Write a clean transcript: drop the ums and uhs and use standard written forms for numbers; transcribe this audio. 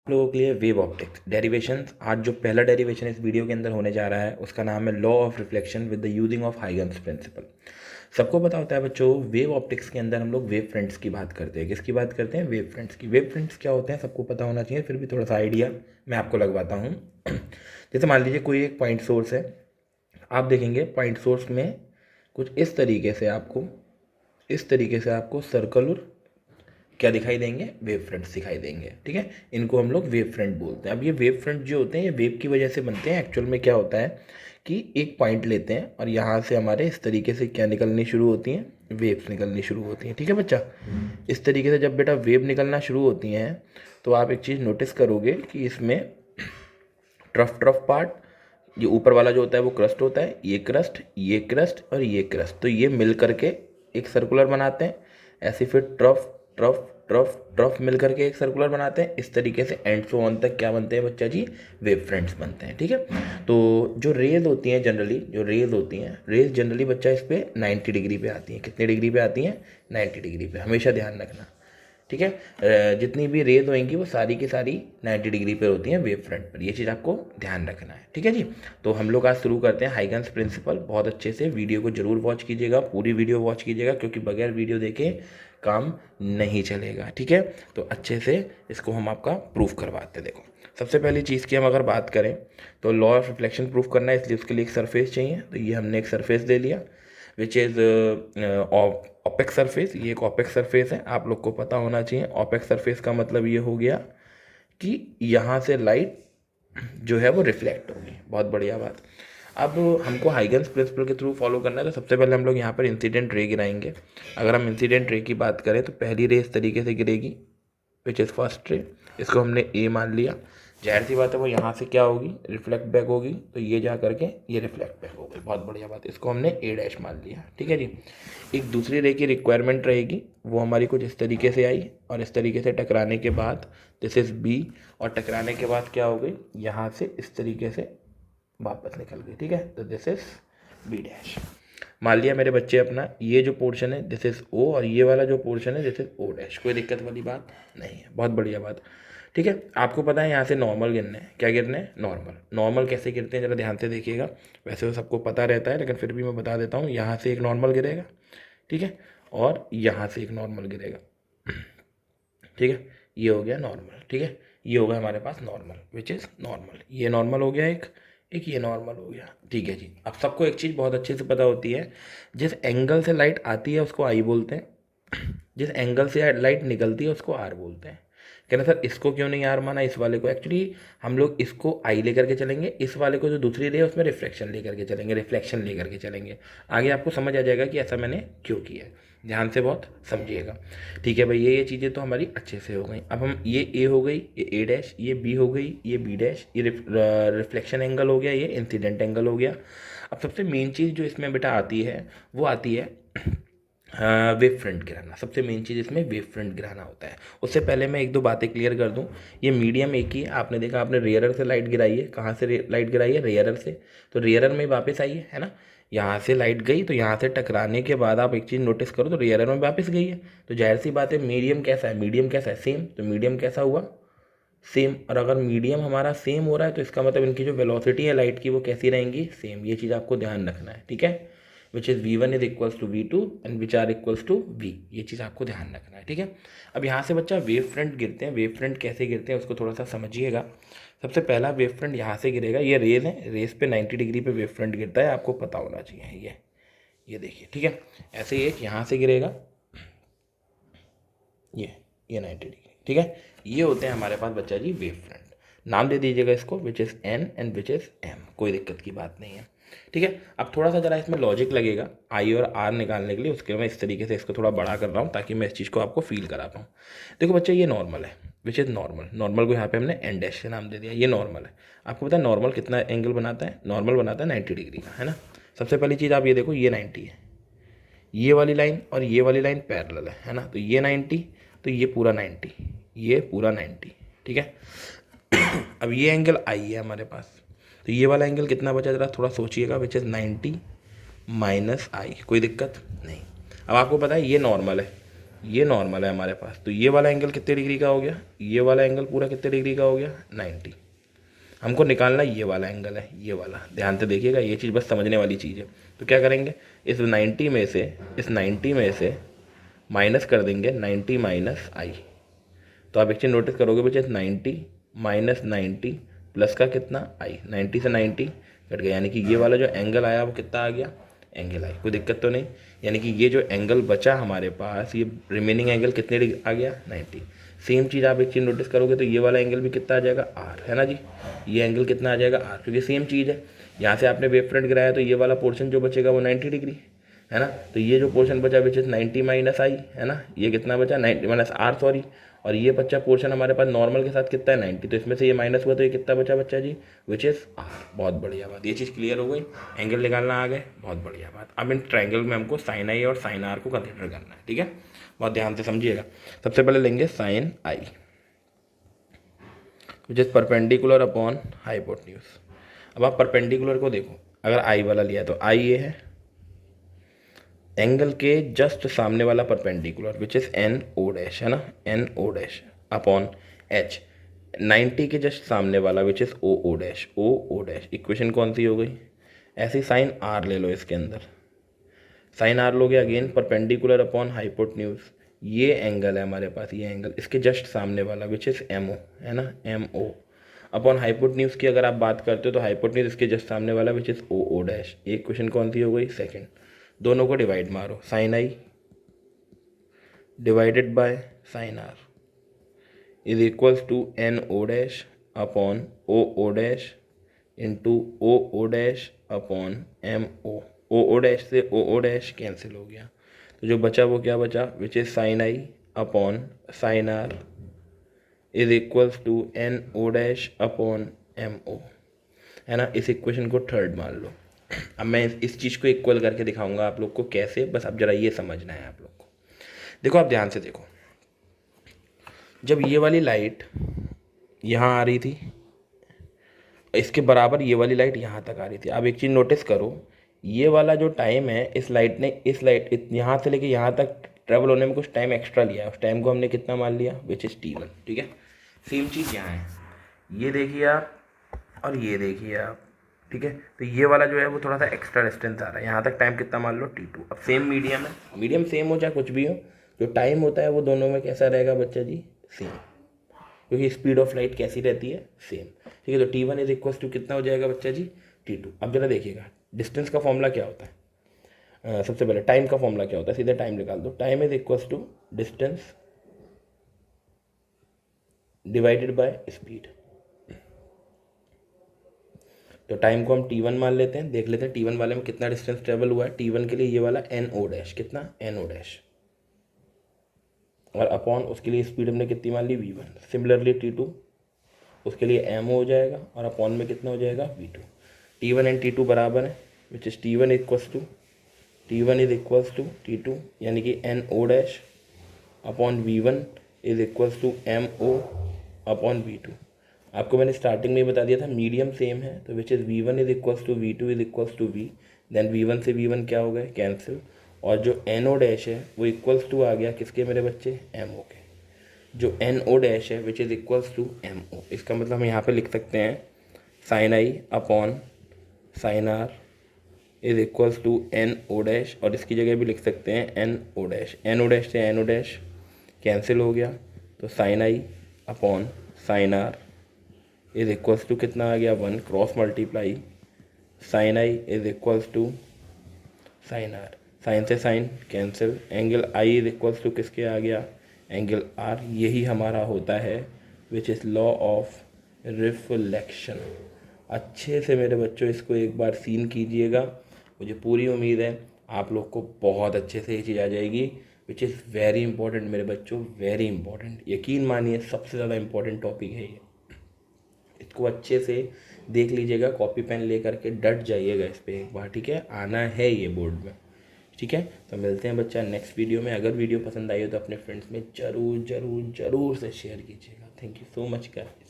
लोगों के लिए वेव ऑप्टिक्स डेरिवेशन। आज जो पहला डेरिवेशन इस वीडियो के अंदर होने जा रहा है उसका नाम है law of reflection with the using of Huygens principle. सबको पता होता है बच्चों, वेव ऑप्टिक्स के अंदर हम लोग वेव फ्रंट्स की बात करते हैं। किसकी बात करते हैं? वेव फ्रंट्स की। वेव फ्रंट्स क्या होते हैं सबको पता होना चाहिए, फिर भी थोड़ा सा आइडिया मैं आपको लगवाता हूँ। जैसे मान लीजिए कोई एक पॉइंट सोर्स है, आप देखेंगे पॉइंट सोर्स में कुछ इस तरीके से आपको सर्कुलर क्या दिखाई देंगे? वेव फ्रंट्स दिखाई देंगे। ठीक है, इनको हम लोग वेव फ्रंट बोलते हैं। अब ये वेव फ्रंट जो होते हैं ये वेव की वजह से बनते हैं। एक्चुअल में क्या होता है कि एक पॉइंट लेते हैं और यहाँ से हमारे इस तरीके से क्या निकलनी शुरू होती हैं? वेव्स निकलनी शुरू होती हैं। ठीक है बच्चा, इस तरीके से जब बेटा वेव निकलना शुरू होती हैं तो आप एक चीज़ नोटिस करोगे कि इसमें ट्रफ पार्ट, ये ऊपर वाला जो होता है वो क्रस्ट होता है, ये क्रस्ट और ये क्रस्ट, तो ये मिल करके एक सर्कुलर बनाते हैं। ऐसे फिर ट्रफ ट्रफ ट्रफ ट्रफ मिल करके एक सर्कुलर बनाते हैं। इस तरीके से एंड सो ऑन तक क्या बनते हैं बच्चा जी? वेव फ्रंट्स बनते हैं। ठीक है, तो जो रेज होती हैं रेज जनरली बच्चा इस पर 90 डिग्री पे आती हैं। कितने डिग्री पे आती हैं? 90 डिग्री पे, हमेशा ध्यान रखना। ठीक है, जितनी भी रेज होंगी वो सारी की सारी 90 डिग्री पर होती हैं वेव फ्रंट पर। ये चीज़ आपको ध्यान रखना है। ठीक है जी, तो हम लोग आज शुरू करते हैं हाइगन्स प्रिंसिपल। बहुत अच्छे से वीडियो को जरूर वॉच कीजिएगा, पूरी वीडियो वॉच कीजिएगा, क्योंकि बगैर वीडियो देखे काम नहीं चलेगा। ठीक है, तो अच्छे से इसको हम आपका प्रूफ करवाते हैं। देखो, सबसे पहली चीज़ की हम अगर बात करें तो लॉ ऑफ रिफ्लेक्शन प्रूफ करना है, इसलिए उसके लिए एक सरफेस चाहिए। तो ये हमने एक सरफेस दे लिया विच इज़ ऑपेक सरफेस। ये एक ऑपेक सरफेस है, आप लोग को पता होना चाहिए। ऑपेक सरफेस का मतलब ये हो गया कि यहाँ से लाइट जो है वो रिफ्लेक्ट होगी। बहुत बढ़िया बात। अब हमको हाइगन्स प्रिंसिपल के थ्रू फॉलो करना है, तो सबसे पहले हम लोग यहाँ पर इंसिडेंट रे गिराएंगे। अगर हम इंसिडेंट रे की बात करें तो पहली रे इस तरीके से गिरेगी विच इज़ फर्स्ट रे, इसको हमने ए मान लिया। जाहिर सी बात है वो यहाँ से क्या होगी? रिफ्लेक्ट बैक होगी, तो ये जा करके ये रिफ्लेक्ट बैक होगी। बहुत बढ़िया बात, इसको हमने ए डैश मान लिया। ठीक है जी, एक दूसरी रे की रिक्वायरमेंट रहेगी, वो हमारी कुछ इस तरीके से आई और इस तरीके से टकराने के बाद दिस इज़ बी, और टकराने के बाद क्या हो गई? यहाँ से इस तरीके से वापस निकल गई। ठीक है, तो दिस इज बी डैश। मान लिया मेरे बच्चे अपना ये जो पोर्शन है दिस इज ओ, और ये वाला जो पोर्शन है दिस इज ओ डैश। कोई दिक्कत वाली बात नहीं है, बहुत बढ़िया बात। ठीक है, आपको पता है यहाँ से नॉर्मल गिरने हैं। क्या गिरने हैं? नॉर्मल कैसे गिरते हैं जरा ध्यान से देखिएगा। वैसे तो सबको पता रहता है, लेकिन फिर भी मैं बता देता हूँ। यहाँ से एक नॉर्मल गिरेगा, ठीक है, और यहाँ से एक नॉर्मल गिरेगा। ठीक है, ये हो गया नॉर्मल। ठीक है, ये होगा हमारे पास नॉर्मल विच इज़ नॉर्मल। ये नॉर्मल हो गया, एक ये नॉर्मल हो गया। ठीक है जी, अब सबको एक चीज़ बहुत अच्छे से पता होती है, जिस एंगल से लाइट आती है उसको आई बोलते हैं, जिस एंगल से लाइट निकलती है उसको आर बोलते हैं। कहना सर इसको क्यों नहीं आर माना, इस वाले को? एक्चुअली हम लोग इसको आई लेकर के चलेंगे, इस वाले को जो दूसरी रे है उसमें रिफ्लेक्शन लेकर के चलेंगे। आगे आपको समझ आ जाएगा कि ऐसा मैंने क्यों किया है। ध्यान से बहुत समझिएगा। ठीक है भाई, ये चीज़ें तो हमारी अच्छे से हो गई। अब हम ये ए हो गई, ये ए डैश, ये बी हो गई, ये बी डैश, ये रिफ्लेक्शन एंगल हो गया, ये इंसिडेंट एंगल हो गया। अब सबसे मेन चीज़ जो इसमें बेटा आती है वो आती है वेव फ्रंट गिराना। सबसे मेन चीज़ इसमें वेव फ्रंट गिराना होता है। उससे पहले मैं एक दो बातें क्लियर कर दूं। ये मीडियम एक ही है, आपने देखा आपने रेयरर से लाइट गिराई है। कहाँ से लाइट गिराई है? रेयरर से, तो रेयरर में वापस आई है ना। यहाँ से लाइट गई तो यहाँ से टकराने के बाद आप एक चीज़ नोटिस करो तो रेयरर में वापस गई है। तो जाहिर सी बात है मीडियम कैसा है? सेम। तो मीडियम कैसा हुआ? सेम। और अगर मीडियम हमारा सेम हो रहा है तो इसका मतलब इनकी जो वेलोसिटी है लाइट की वो कैसी रहेंगी? सेम। ये चीज़ आपको ध्यान रखना है। ठीक है, which is v1 is equals to v2 and which are equals to v। ये चीज़ आपको ध्यान रखना है। ठीक है, अब यहाँ से बच्चा वेव फ्रंट गिरते हैं। वेव फ्रंट कैसे गिरते हैं उसको थोड़ा सा समझिएगा। सबसे पहला वेव फ्रंट यहाँ से गिरेगा, ये रेज है, रेज पे 90 डिग्री पे वेव फ्रंट गिरता है, आपको पता होना चाहिए। ये देखिए। ठीक है, ऐसे ही एक यहाँ से गिरेगा, ये 90 डिग्री। ठीक है, ये होते हैं हमारे पास बच्चा जी वेव फ्रंट। नाम दे दीजिएगा इसको which is N and which is M, कोई दिक्कत की बात नहीं है। ठीक है, अब थोड़ा सा जरा इसमें लॉजिक लगेगा आई और आर निकालने के लिए, उसके मैं इस तरीके से इसको थोड़ा बड़ा कर रहा हूँ ताकि मैं इस चीज़ को आपको फील करा पाऊँ। देखो बच्चा, ये नॉर्मल है विच इज़ नॉर्मल को यहाँ पे हमने एन डैश से नाम दे दिया। ये नॉर्मल है। आपको पता है नॉर्मल कितना एंगल बनाता है? नॉर्मल बनाता है 90 डिग्री का, है ना। सबसे पहली चीज़ आप ये देखो, ये 90 है, ये वाली लाइन और ये वाली लाइन पैरेलल है ना। तो ये 90, तो ये पूरा 90, ये पूरा 90। ठीक है, अब ये एंगल आई है हमारे पास, तो ये वाला एंगल कितना बचा जरा थोड़ा सोचिएगा, विच इज़ 90 माइनस आई। कोई दिक्कत नहीं। अब आपको पता है ये नॉर्मल है, ये नॉर्मल है हमारे पास, तो ये वाला एंगल कितने डिग्री का हो गया, ये वाला एंगल पूरा कितने डिग्री का हो गया 90। हमको निकालना ये वाला एंगल है, ये वाला, ध्यान से देखिएगा, ये चीज़ बस समझने वाली चीज़ है। तो क्या करेंगे, इस 90 में से माइनस कर देंगे 90 माइनस आई। तो आप एक चीज़ नोटिस करोगे बच्चे, 90 माइनस 90 प्लस का कितना आई, 90 से 90 कट गया, यानी कि ये वाला जो एंगल आया वो कितना आ गया, एंगल आई, कोई दिक्कत तो नहीं। यानी कि ये जो एंगल बचा हमारे पास, ये रिमेनिंग एंगल कितने डिग्री आ गया 90। सेम चीज़ आप एक चीज़ नोटिस करोगे तो ये वाला एंगल भी कितना आ जाएगा आर, है ना जी, ये एंगल कितना आ जाएगा आर, क्योंकि सेम चीज़ है। यहाँ से आपने वेव फ्रंट गिराया तो ये वाला पोर्शन जो बचेगा वो 90 डिग्री, है ना। तो ये जो पोर्शन बचा विच इज 90 माइनस आई, है ना, ये कितना बचा 90 माइनस आर, सॉरी, और ये बच्चा पोर्शन हमारे पास नॉर्मल के साथ कितना है 90, तो इसमें से ये माइनस हुआ तो ये कितना बचा बच्चा जी, विच इज़ आर। बहुत बढ़िया बात, ये चीज़ क्लियर हो गई, एंगल निकालना आ गए, बहुत बढ़िया बात। अब इन ट्रायंगल में हमको साइन आई और साइन आर को कंसिडर करना है, ठीक है, बहुत ध्यान से समझिएगा। सबसे पहले लेंगे sine I which is perpendicular upon hypotenuse. अब आप परपेंडिकुलर को देखो, अगर आई वाला लिया तो आई ये है, एंगल के जस्ट सामने वाला perpendicular which is N O dash, है ना, N O dash upon H, 90 के जस्ट सामने वाला which is O O dash, O O dash. Equation कौन सी हो गई, ऐसी साइन आर ले लो, इसके अंदर साइन आर लोगे, अगेन परपेंडिकुलर अपॉन हाइपोटेन्यूज, ये एंगल है हमारे पास, ये एंगल इसके जस्ट सामने वाला विच इज़ एम ओ, है ना, एम ओ अपॉन हाइपोटेन्यूज की अगर आप बात करते हो तो हाइपोटेन्यूज इसके जस्ट सामने वाला which is O O dash. एक क्वेश्चन कौन सी हो गई, सेकंड। दोनों को डिवाइड मारो, sine I divided by sine R is equals to N O dash upon O O dash into O O dash upon M O dash से O dash cancel हो गया, तो जो बचा वो क्या बचा, which is sine I upon sine R is equals to N O dash upon M O, है ना। इस इक्वेशन को थर्ड मान लो। अब मैं इस चीज़ को इक्वल करके दिखाऊंगा आप लोग को कैसे, बस अब जरा ये समझना है आप लोग को। देखो आप ध्यान से देखो, जब ये वाली लाइट यहाँ आ रही थी, इसके बराबर ये वाली लाइट यहाँ तक आ रही थी। अब एक चीज़ नोटिस करो, ये वाला जो टाइम है, इस लाइट ने यहाँ से लेके यहाँ तक ट्रेवल होने में कुछ टाइम एक्स्ट्रा लिया है, उस टाइम को हमने कितना मान लिया, विच इज़ T1, ठीक है। सेम चीज़ यहाँ है, ये देखिए आप और ये देखिए आप, ठीक है। तो ये वाला जो है वो थोड़ा सा एक्स्ट्रा डिस्टेंस आ रहा है, यहाँ तक टाइम कितना मान लो T2। अब सेम मीडियम है, मीडियम सेम हो चाहे कुछ भी हो, जो टाइम होता है वो दोनों में कैसा रहेगा बच्चा जी, सेम, क्योंकि स्पीड ऑफ लाइट कैसी रहती है, सेम, ठीक है। तो T1 इज इक्वल्स टू कितना हो जाएगा बच्चा जी, T2। अब जरा देखिएगा डिस्टेंस का फॉर्मूला क्या होता है, सबसे पहले टाइम का फॉर्मूला क्या होता है, सीधे टाइम निकाल दो, time is equals to distance divided by speed. तो टाइम को हम T1 मान लेते हैं, देख लेते हैं T1 वाले में कितना डिस्टेंस ट्रेवल हुआ है। T1 के लिए ये वाला एन ओ डैश, कितना एन ओ डैश, और अपॉन उसके लिए स्पीड हमने कितनी मान ली V1। सिमिलरली T2 उसके लिए एम हो जाएगा और अपॉन में कितना हो जाएगा V2। T1 एंड T2 बराबर है, which is T1 is equals to T2, यानी कि N O dash upon V1 is equals to M O upon V2। आपको मैंने स्टार्टिंग में ही बता दिया था मीडियम सेम है, तो which is V1 is equals to V2 is equals to V, then V1 से V1 क्या हो गए कैंसिल, और जो एन ओ डैश है वो इक्वल्स टू आ गया किसके मेरे बच्चे, एम ओ के। जो एन ओ डैश है which is equals to M O, इसका मतलब हम यहाँ पे लिख सकते हैं sine I upon sine R is equals to N O dash, और इसकी जगह भी लिख सकते हैं N O dash. N O dash से एन ओ डैश कैंसिल हो गया, तो sine I upon sine R is equals to कितना आ गया 1, cross multiply sine I is equals to sign are, sine से sine cancel, angle I is equals to किसके आ गया, एंगल आर। यही हमारा होता है which is law of reflection. अच्छे से मेरे बच्चों इसको एक बार सीन कीजिएगा, मुझे पूरी उम्मीद है आप लोग को बहुत अच्छे से ये चीज़ आ जाएगी, विच इज़ वेरी इंपॉर्टेंट मेरे बच्चों, वेरी इंपॉर्टेंट। यकीन मानिए सबसे ज़्यादा इंपॉर्टेंट टॉपिक है ये, इसको अच्छे से देख लीजिएगा, कॉपी पेन ले करके डट जाइएगा इस पर एक बार, ठीक है, आना है ये बोर्ड में, ठीक है। तो मिलते हैं बच्चा नेक्स्ट वीडियो में। अगर वीडियो पसंद आई हो तो अपने फ्रेंड्स में ज़रूर ज़रूर ज़रूर से शेयर कीजिएगा। Thank you so much guys.